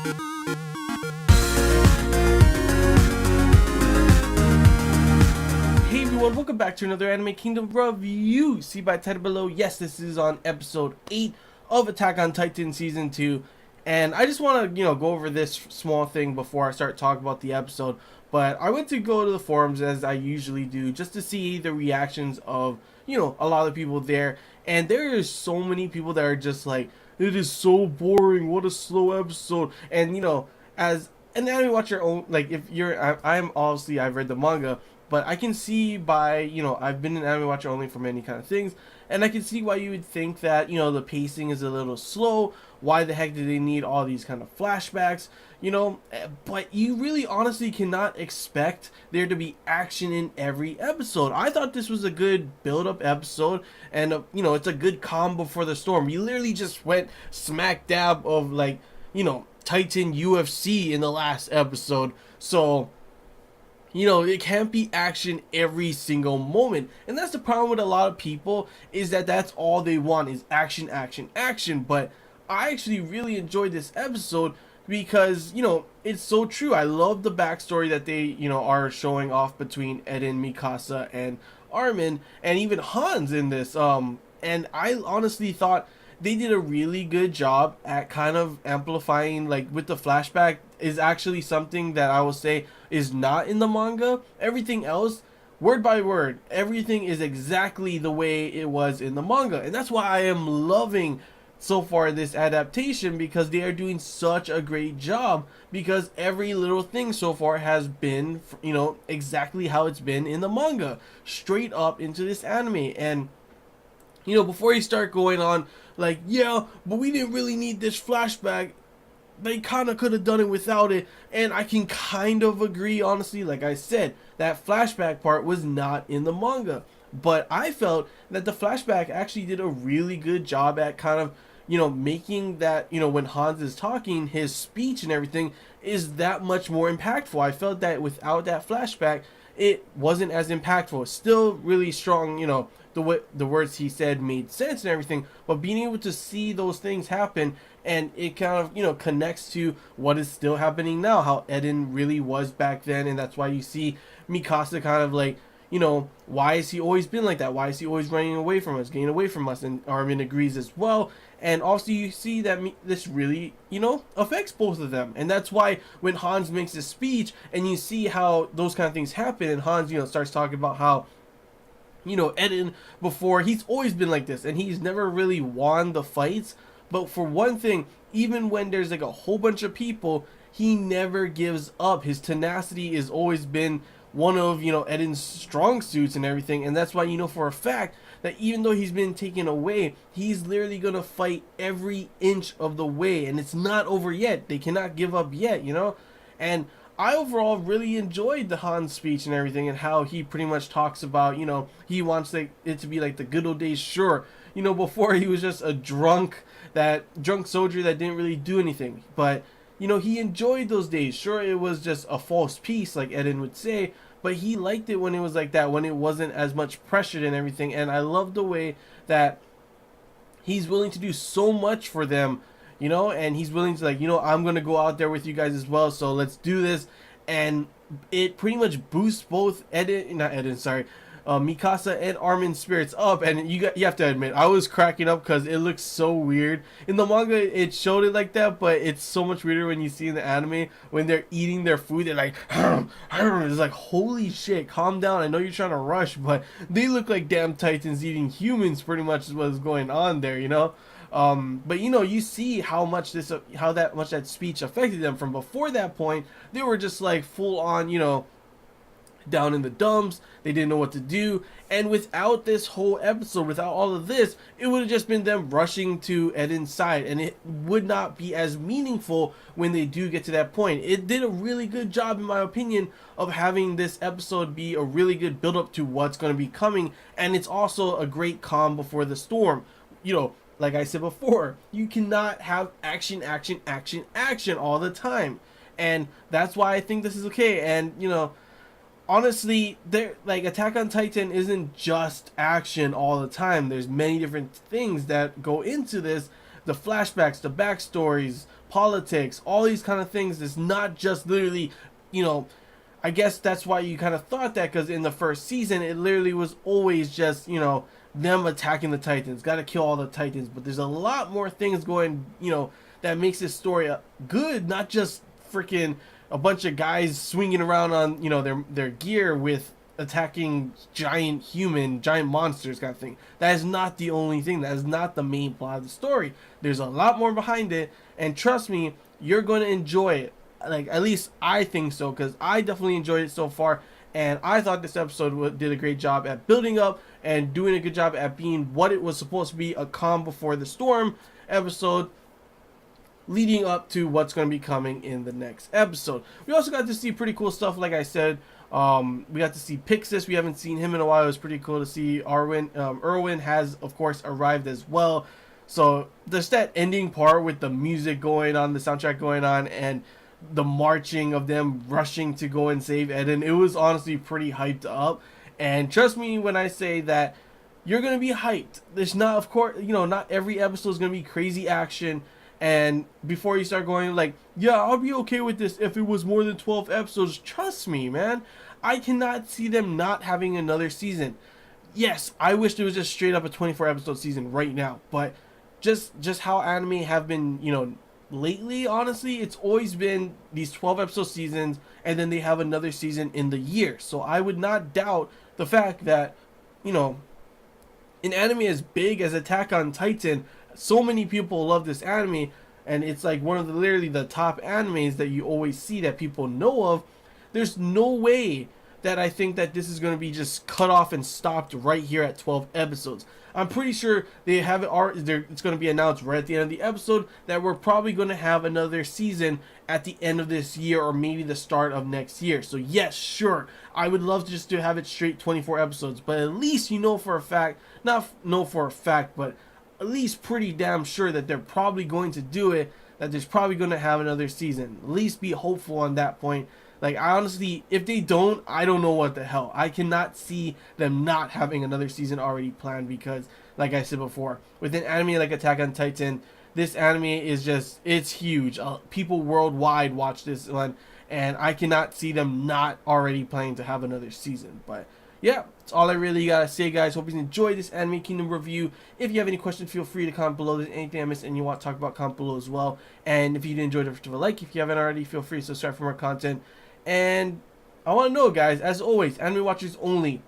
Hey everyone, welcome back to another Anime Kingdom review. See by title below, yes, this is on episode 8 of Attack on Titan Season 2. And I just want to, go over this small thing before I start talking about the episode. But I went to go to the forums as I usually do just to see the reactions of, a lot of people there. And there is so many people that are just like, it is so boring, what a slow episode. And, as an anime watcher, like if I'm obviously, I've read the manga, but I can see by, I've been an anime watcher only for many kind of things, and I can see why you would think that, the pacing is a little slow. Why the heck do they need all these kind of flashbacks, but you really honestly cannot expect there to be action in every episode. I thought this was a good build-up episode, and, it's a good calm before the storm. You literally just went smack dab of, like, Titan UFC in the last episode, so it can't be action every single moment. And that's the problem with a lot of people, is that that's all they want is action, action, action. But I actually really enjoyed this episode because, it's so true. I love the backstory that they, are showing off between Eren, Mikasa, and Armin, and even Hans in this. And I honestly thought they did a really good job at kind of amplifying, like, with the flashback is actually something that I will say is not in the manga. Everything else, word by word, everything is exactly the way it was in the manga. And that's why I am loving so far this adaptation, because they are doing such a great job, because every little thing so far has been, exactly how it's been in the manga, straight up into this anime. And before you start going on like, yeah, but we didn't really need this flashback, they kind of could have done it without it. And I can kind of agree, honestly. Like I said, that flashback part was not in the manga, but I felt that the flashback actually did a really good job at kind of, making that, when Hans is talking, his speech and everything is that much more impactful. I felt that without that flashback, it wasn't as impactful. Still really strong, the words he said made sense and everything, but being able to see those things happen, and it kind of, connects to what is still happening now, how Eren really was back then. And that's why you see Mikasa kind of like, why has he always been like that? Why is he always running away from us, getting away from us? And Armin agrees as well. And also you see that this really, affects both of them. And that's why when Hans makes a speech and you see how those kind of things happen, and Hans, starts talking about how, Eren before, he's always been like this, and he's never really won the fights. But for one thing, even when there's like a whole bunch of people, he never gives up. His tenacity has always been one of, Eren's strong suits and everything. And that's why, for a fact that even though he's been taken away, he's literally going to fight every inch of the way. And it's not over yet. They cannot give up yet, And I overall really enjoyed the Hans speech and everything, and how he pretty much talks about, he wants it to be like the good old days. Sure, before he was just a drunk soldier that didn't really do anything. But, he enjoyed those days. Sure, it was just a false peace, like Eren would say, but he liked it when it was like that, when it wasn't as much pressured and everything. And I love the way that he's willing to do so much for them, and he's willing to, like, I'm going to go out there with you guys as well, so let's do this. And it pretty much boosts both Mikasa and Armin's spirits up. And you have to admit, I was cracking up because it looks so weird. In the manga, it showed it like that, but it's so much weirder when you see in the anime, when they're eating their food, they're like, it's like, holy shit, calm down, I know you're trying to rush, but they look like damn Titans eating humans, pretty much is what is going on there, but you see how much that speech affected them. From before that point, they were just like full on, down in the dumps. They didn't know what to do. And without this whole episode, without all of this, it would have just been them rushing to Eden's side, and it would not be as meaningful when they do get to that point. It did a really good job, in my opinion, of having this episode be a really good build up to what's going to be coming. And it's also a great calm before the storm. Like I said before, you cannot have action, action, action, action all the time. And that's why I think this is okay. And, honestly, Attack on Titan isn't just action all the time. There's many different things that go into this, the flashbacks, the backstories, politics, all these kind of things. It's not just literally, you know, I guess that's why you kind of thought that, because in the first season it literally was always just, you know, them attacking the Titans, gotta kill all the Titans. But there's a lot more things going, you know, that makes this story good, not just freaking a bunch of guys swinging around on, you know, their gear with attacking giant monsters kind of thing. That is not the only thing. That is not the main plot of the story. There's a lot more behind it, and trust me, you're going to enjoy it. Like, at least I think so, because I definitely enjoyed it so far, and I thought this episode did a great job at building up and doing a good job at being what it was supposed to be, a calm before the storm episode, leading up to what's going to be coming in the next episode. We also got to see pretty cool stuff, like I said. We got to see Pixis. We haven't seen him in a while. It was pretty cool to see. Erwin has, of course, arrived as well. So there's that ending part with the music going on, the soundtrack going on, and the marching of them rushing to go and save Eden. It was honestly pretty hyped up. And trust me when I say that you're going to be hyped. There's not, of course, you know, not every episode is going to be crazy action. And before you start going like, yeah, I'll be okay with this if it was more than 12 episodes. Trust me, man. I cannot see them not having another season. Yes, I wish there was just straight up a 24 episode season right now. But just how anime have been, you know, lately, honestly, it's always been these 12 episode seasons, and then they have another season in the year. So I would not doubt the fact that, you know, an anime as big as Attack on Titan, so many people love this anime, and it's like one of the literally the top animes that you always see that people know of. There's no way that I think that this is going to be just cut off and stopped right here at 12 episodes. I'm pretty sure they have it. It's going to be announced right at the end of the episode that we're probably going to have another season at the end of this year, or maybe the start of next year. So yes, sure, I would love to just to have it straight 24 episodes, but at least you know for a fact, not know for a fact, but at least pretty damn sure that they're probably going to do it, that there's probably going to have another season. At least be hopeful on that point. Like, I honestly, if they don't, I don't know what the hell. I cannot see them not having another season already planned, because, like I said before, with an anime like Attack on Titan, this anime is just, it's huge. People worldwide watch this one, and I cannot see them not already planning to have another season. But yeah, that's all I really gotta say, guys. Hope you enjoyed this Anime Kingdom review. If you have any questions, feel free to comment below. If there's anything I missed and you want to talk about, comment below as well. And if you did enjoy, don't forget to leave a like. If you haven't already, feel free to subscribe for more content. And I want to know, guys, as always, anime watchers only,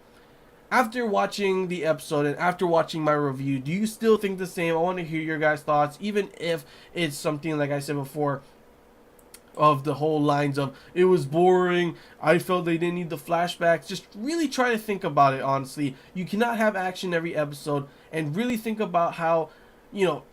after watching the episode and after watching my review, do you still think the same? I want to hear your guys' thoughts, even if it's something like I said before, of the whole lines of it was boring, I felt they didn't need the flashbacks. Just really try to think about it, honestly. You cannot have action every episode, and really think about how, you know,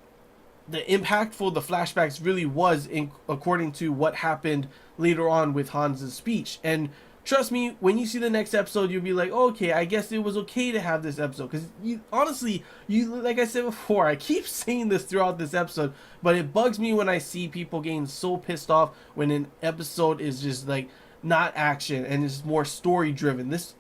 the impactful the flashbacks really was in according to what happened later on with Hans's speech. And trust me, when you see the next episode, you'll be like, okay, I guess it was okay to have this episode. Because you honestly, like I said before, I keep saying this throughout this episode, but it bugs me when I see people getting so pissed off when an episode is just like not action and it's more story driven. This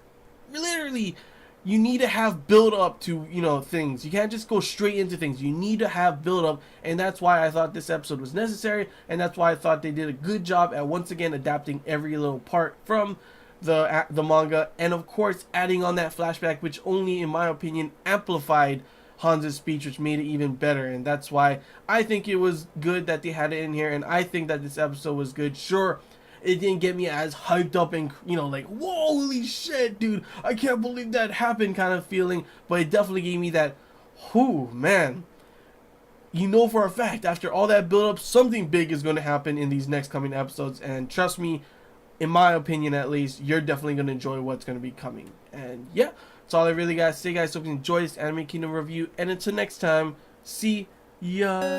literally, you need to have build up to, you know, things. You can't just go straight into things. You need to have build up, and that's why I thought this episode was necessary, and that's why I thought they did a good job at once again adapting every little part from the manga, and of course adding on that flashback, which only in my opinion amplified Hans's speech, which made it even better. And that's why I think it was good that they had it in here, and I think that this episode was good. Sure, it didn't get me as hyped up and, you know, like, whoa, holy shit, dude, I can't believe that happened kind of feeling, but it definitely gave me that, whoo, man, you know for a fact, after all that build up, something big is going to happen in these next coming episodes. And trust me, in my opinion at least, you're definitely going to enjoy what's going to be coming. And yeah, that's all I really got to say, guys. Hope you enjoy this Anime Kingdom review, and until next time, see ya.